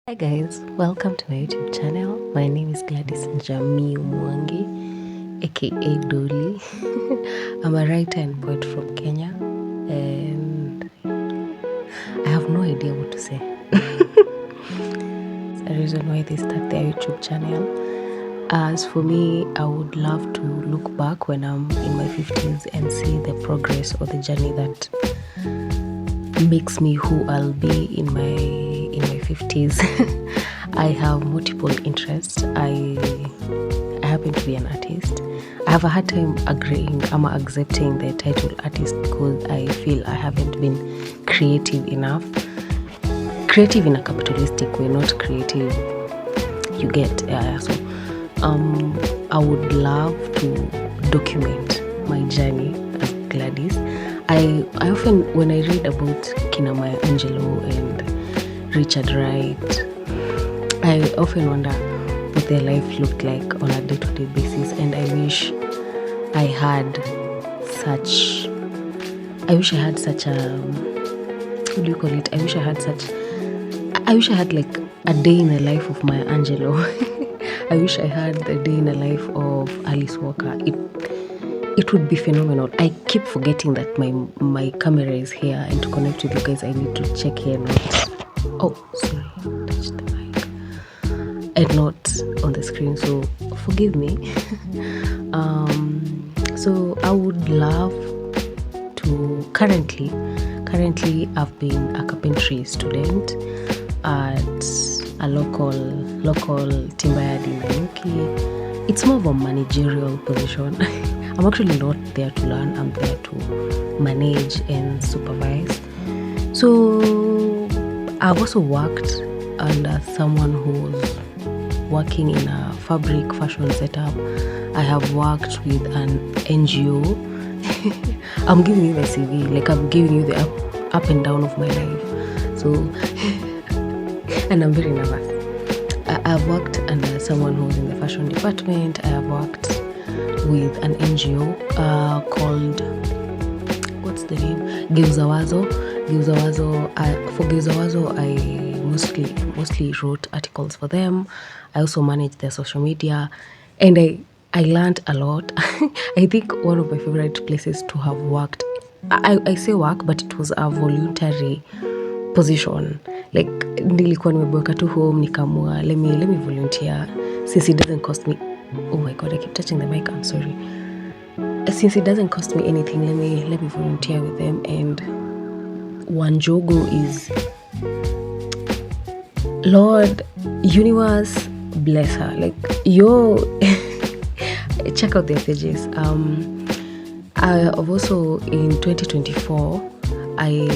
Hi guys, welcome to my YouTube channel. My name is Gladys Njamiu, aka Dolly. I'm a writer and poet from Kenya, and I have no idea what to say. It's the reason why they start their YouTube channel. As for me, I would love to look back when I'm in my 50s and see the progress or the journey that makes me who I'll be in my 50s. I have multiple interests. I happen to be an artist. I have a hard time accepting the title artist because I feel I haven't been creative enough. Creative in a capitalistic way, not creative, you get. I would love to document my journey as Gladys. I often, when I read about Maya Angelou and Richard Wright, I often wonder what their life looked like on a day-to-day basis, and I wish I had such a what do you call it? I wish I had like a day in the life of Maya Angelou. I wish I had the day in the life of Alice Walker. It would be phenomenal. I keep forgetting that my camera is here, and to connect with you guys I need to check here notes. Oh, sorry, touched the mic. And not on the screen, so forgive me. So I would love to currently I've been a carpentry student at a local timber yard in Nanyuki. It's more of a managerial position. I'm actually not there to learn, I'm there to manage and supervise. So I've also worked under someone who was working in a fabric fashion setup. I have worked with an NGO. I'm giving you my CV, like I'm giving you the up and down of my life. So, and I'm very nervous. I've worked under someone who's in the fashion department. I have worked with an NGO called, what's the name? Geuzawazo. For Geuzawazo, I mostly wrote articles for them. I also managed their social media, and I learned a lot. I think one of my favorite places to have worked, I say work, but it was a voluntary position. Like nilikuwa nimeboeka tu home, nikamua let me volunteer since it doesn't cost me. Oh my god, I keep touching the mic, I'm sorry. Since it doesn't cost me anything, let me volunteer with them. And Wanjogo is, Lord universe bless her, like check out their pages. I've also in 2024 I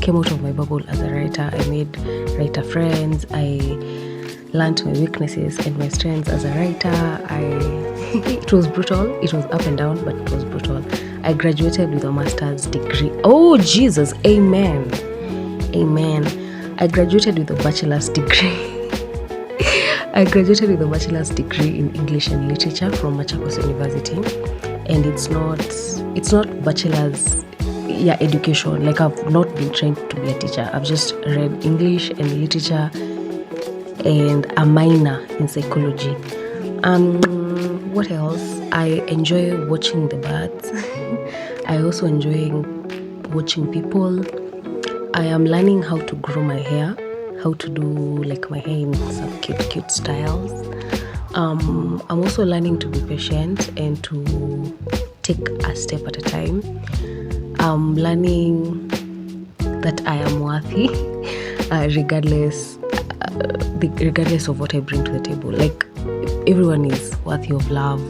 came out of my bubble as a writer. I made writer friends. I learned my weaknesses and my strengths as a writer. It was brutal. It was up and down, but it was brutal. I graduated with a master's degree. Oh Jesus, amen. I graduated with a bachelor's degree. I graduated with a bachelor's degree in English and Literature from Machakos University, and it's not bachelor's education. Like I've not been trained to be a teacher. I've just read English and Literature and a minor in psychology. What else? I enjoy watching the birds. I also enjoy watching people. I am learning how to grow my hair, how to do like my hair in some cute styles. I'm also learning to be patient and to take a step at a time. I'm learning that I am worthy, regardless of what I bring to the table. Like everyone is worthy of love.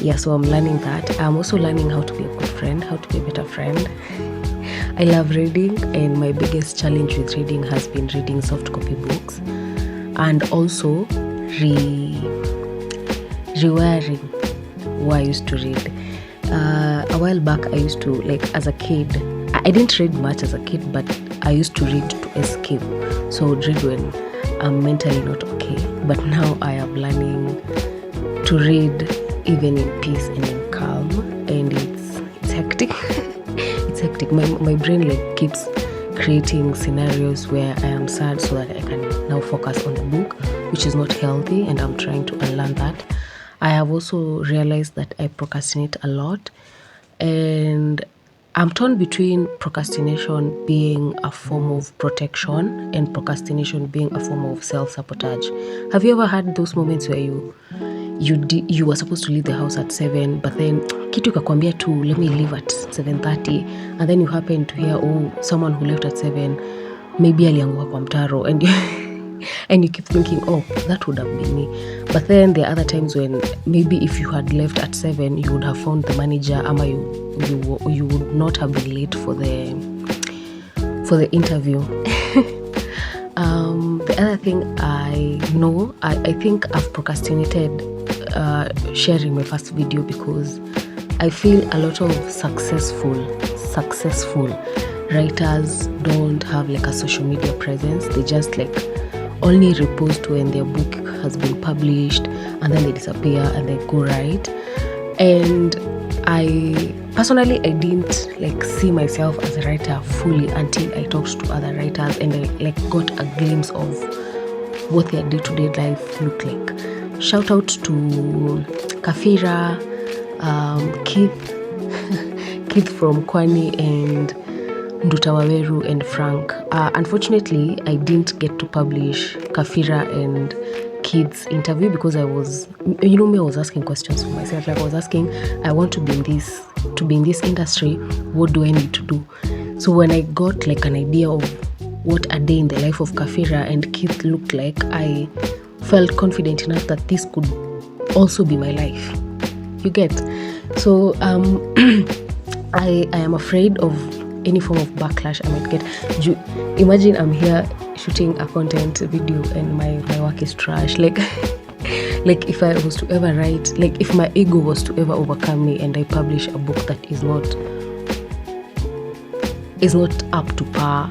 Yeah, so I'm learning that. I'm also learning how to be a good friend, how to be a better friend. I love reading, and my biggest challenge with reading has been reading soft copy books, and also rewiring what I used to read. A while back, I used to, like as a kid, I didn't read much as a kid, but I used to read to escape. So I would read when I'm mentally not okay. But now I am learning to read even in peace and in calm, and it's hectic. It's hectic. My brain like keeps creating scenarios where I am sad so that I can now focus on the book, which is not healthy, and I'm trying to unlearn that. I have also realized that I procrastinate a lot, and I'm torn between procrastination being a form of protection and procrastination being a form of self-sabotage. Have you ever had those moments where you were supposed to leave the house at 7, but then kitu ikakwambia tu, let me leave at 7:30, and then you happen to hear, oh, someone who left at 7 maybe alianguka kwa mtaro, and you keep thinking, oh, that would have been me. But then there are other times when maybe if you had left at 7, you would have found the manager, ama you would not have been late for the interview. The other thing I know, I think I've procrastinated sharing my first video because I feel a lot of successful writers don't have like a social media presence. They just like only repost when their book has been published, and then they disappear and they go write. And I personally, I didn't like see myself as a writer fully until I talked to other writers and I like got a glimpse of what their day-to-day life looked like. Shout out to Kafira, Keith from Kwani, and Ndutawaweru and Frank. Unfortunately, I didn't get to publish Kafira and Keith's interview because I was asking questions for myself. Like I was asking, I want to be in this industry. What do I need to do? So when I got like an idea of what a day in the life of Kafira and Keith looked like, I felt confident enough that this could also be my life. You get? So I am afraid of any form of backlash I might get. Imagine I'm here shooting a content video and my work is trash. Like if I was to ever write, like if my ego was to ever overcome me and I publish a book that is not up to par,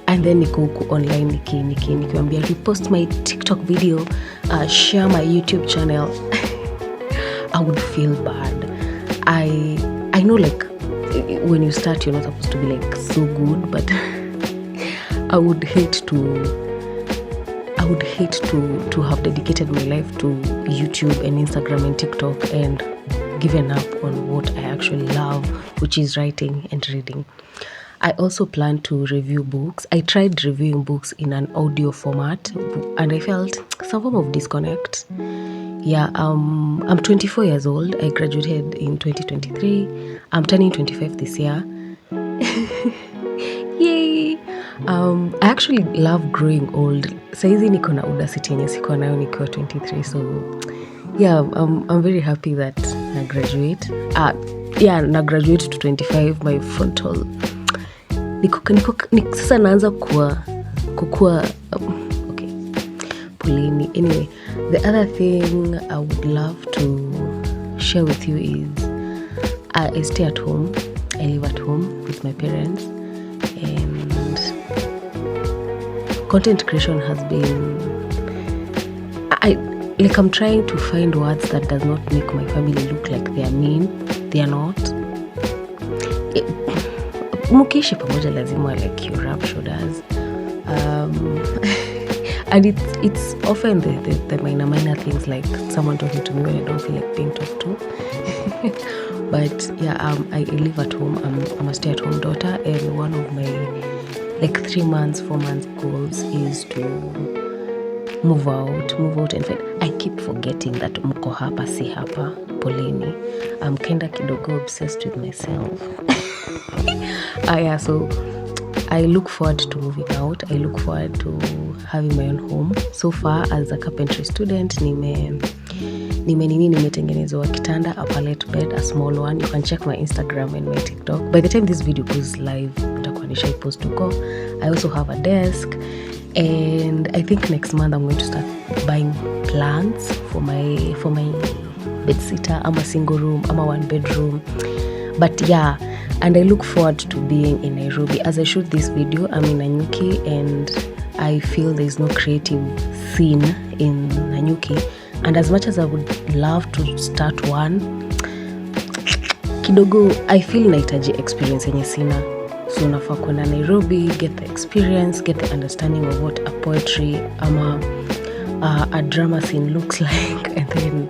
and then niko online nikiambia repost my TikTok video, share my YouTube channel, I would feel bad. I know like when you start you're not supposed to be like so good, but I would hate to have dedicated my life to YouTube and Instagram and TikTok and given up on what I actually love, which is writing and reading. I also plan to review books. I tried reviewing books in an audio format and I felt some form of disconnect. Yeah, I'm 24 years old. I graduated in 2023. I'm turning 25 this year. Yay! I actually love growing old. Saizi niko na audacity yenye siko nayo nikiwa 23. So yeah, I'm very happy that na graduate. Na graduate to 25, my frontal. Sasa naanza kukua okay. Poleni. Anyway, the other thing I would love to share with you is I stay at home. I live at home with my parents, and content creation has been I'm trying to find words that does not make my family look like they are mean. They are not. Mukishi pamoja lazima like you rub shoulders. And it's often the minor things like someone talking to me when I don't feel like being talked to. But yeah, I live at home. I'm a stay-at-home daughter, and one of my like 4 months goals is to move out. In fact, I keep forgetting that mko hapa si hapa. Poleni. I'm kinda kidogo obsessed with myself. So I look forward to moving out. I look forward to having my own home. So far as a carpentry student, nimetengenezwa kitanda, a pallet bed, a small one. You can check my Instagram and my TikTok. By the time this video goes live, nitakuwa nishaipost huko. I also have a desk, and I think next month I'm going to start buying plants for my bedsitter. I'm a single room, I'm a 1-bedroom. But yeah, and I look forward to being in Nairobi. As I shoot this video, I'm in Nanyuki, and I feel there's no creative scene in Nanyuki. And as much as I would love to start one, kidogo I feel nahitaji experience yenye sina. So unafaa kwenda Nairobi, get the experience, get the understanding of what a poetry a drama scene looks like, and then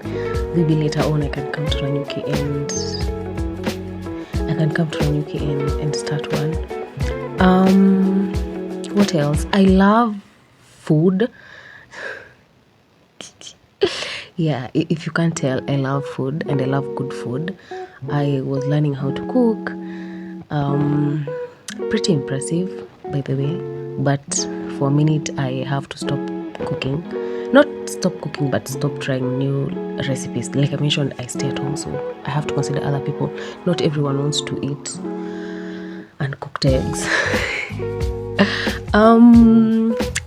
maybe later on I can come to Nanyuki and start one. What else? I love food. Yeah, if you can't tell, I love food and I love good food. I was learning how to cook. Pretty impressive, by the way, but for a minute I have to stop cooking. Not stop cooking, but stop trying new recipes. Like I mentioned, I stay at home, so I have to consider other people. Not everyone wants to eat uncooked eggs.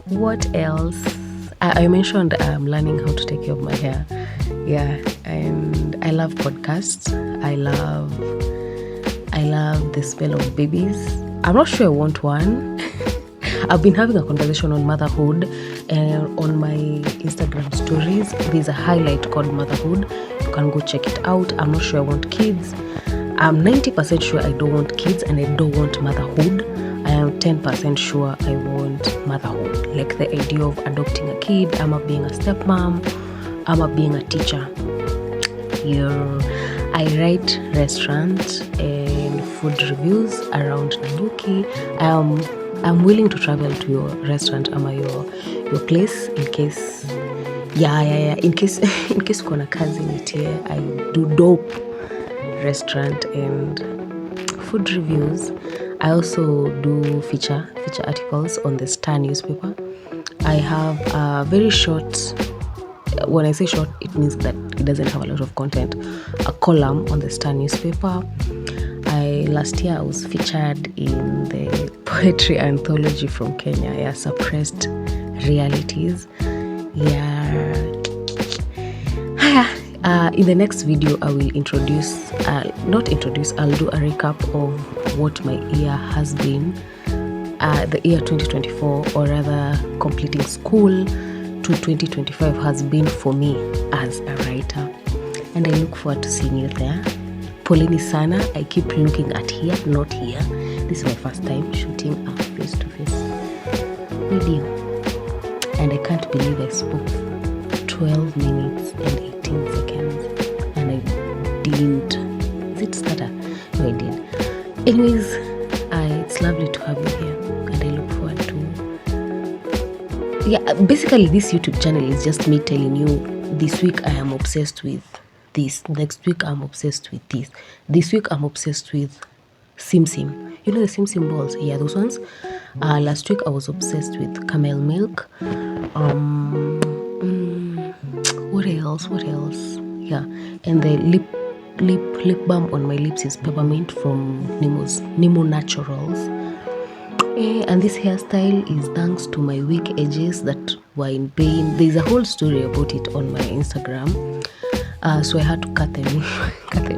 What else? I mentioned I'm learning how to take care of my hair. Yeah, and I love podcasts. I love the smell of babies. I'm not sure I want one. I've been having a conversation on motherhood, and on my Instagram stories there's a highlight called motherhood. You can go check it out. I'm not sure I want kids. I'm 90% sure I don't want kids, and I don't want motherhood. I am 10% sure I want motherhood, like the idea of adopting a kid, being a stepmom, being a teacher. I write restaurant and food reviews around Nanyuki. I'm willing to travel to your restaurant your place in case in case uko na kazi nitie. I do dope restaurant and food reviews. I also do feature articles on the Star newspaper. I have a very short, when I say short, it means that it doesn't have a lot of content, a column on the Star newspaper. Last year I was featured in the poetry anthology from Kenya, Suppressed Realities. In the next video I will I'll do a recap of what my year has been, the year 2024, or rather completing school to 2025 has been for me as a writer, and I look forward to seeing you there. Poleni sana, I keep looking at here, not here. This is my first time shooting a face-to-face video, and I can't believe I spoke 12 minutes and 18 seconds and I didn't. Is it stutter? No, I did. Anyways, it's lovely to have you here, and I look forward to basically this YouTube channel is just me telling you, this week I am obsessed with this, next week I'm obsessed with this week I'm obsessed with Sim. You know the Sim balls? Yeah, those ones. Last week I was obsessed with camel milk. What else? Yeah, and the lip balm on my lips is Peppermint from Nimo Naturals. And this hairstyle is thanks to my weak edges that were in pain. There's a whole story about it on my Instagram. So I had to cut them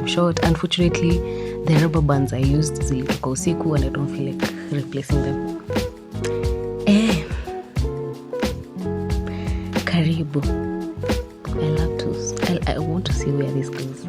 short. Unfortunately, the rubber bands I used zilitoka usiku, and I don't feel like replacing them. Karibu. I want to see where this goes.